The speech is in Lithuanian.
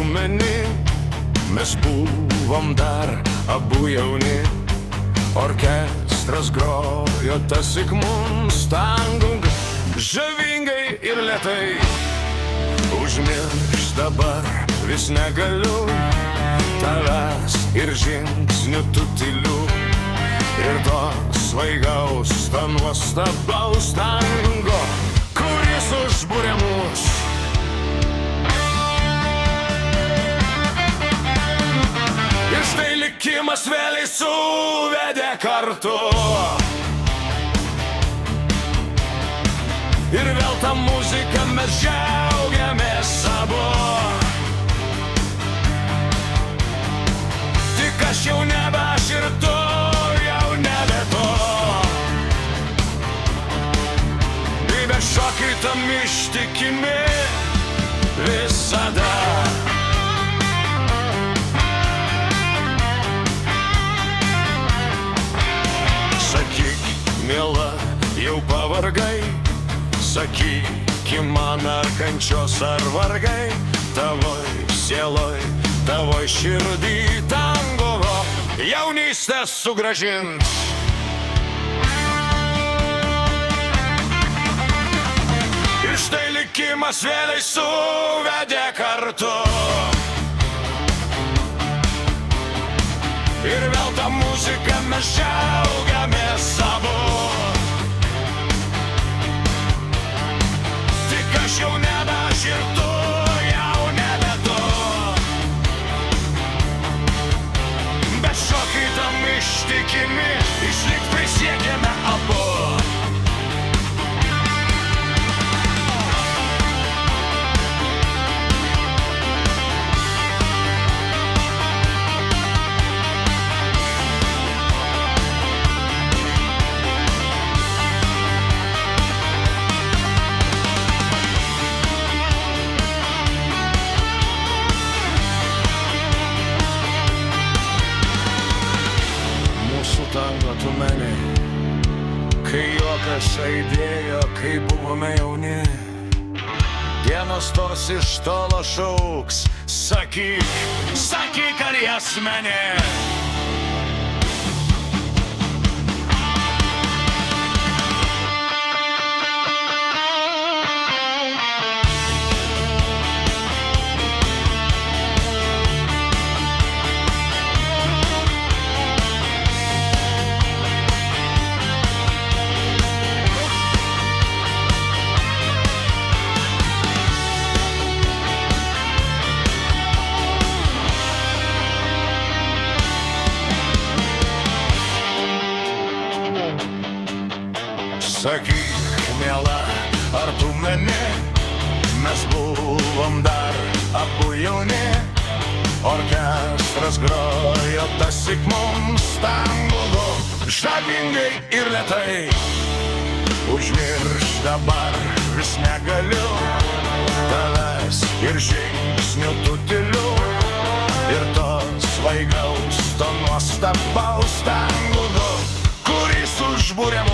atsimeni, mes buvom dar abu jauni. Orkestras grojo tasik mums tango, žavingai ir lėtai. Užmiršt dabar vis negaliu, tavęs ir žingsnių tų tylių, ir to svaigaus, to nuostabaus tango, kuris užbūrė mus. Ir štai likimas vėliai suvedė kartu, ir vėl tą muziką mes džiaugiamės abu. Tik aš jau nebe aš ir tu, jau nebe tu. Kaip bešokai tam ištikimi visada. Sakyk, miela, jau pavargai, sakykim man, ar kančios ar vargai, tavoj sieloj, tavoj širdį tango jaunystę sugrąžins. Ir štai likimas vėliai suvedė kartu, ir vėl tą muziką mes džiaugiamės abu. Tik aš jau nebe aš ir tu, jau nebe tu. Bet šokai tam ištikimi, išlikt prisiekėme abu. Tango tu meni, kai juokas aidėjo, kai buvome jauni. Dienos tos iš tolo šauks, sakyk, sakyk, ar jas meni. Sakyk, miela, ar tu meni, mes buvom dar abu jauni. Orkestras grojo tasik mums tango, žavingai ir lėtai. Užmiršt dabar vis negaliu, tavęs ir žingsnių tų tylių, ir to svaigaus, to nuostabaus tango, kuris užbūrė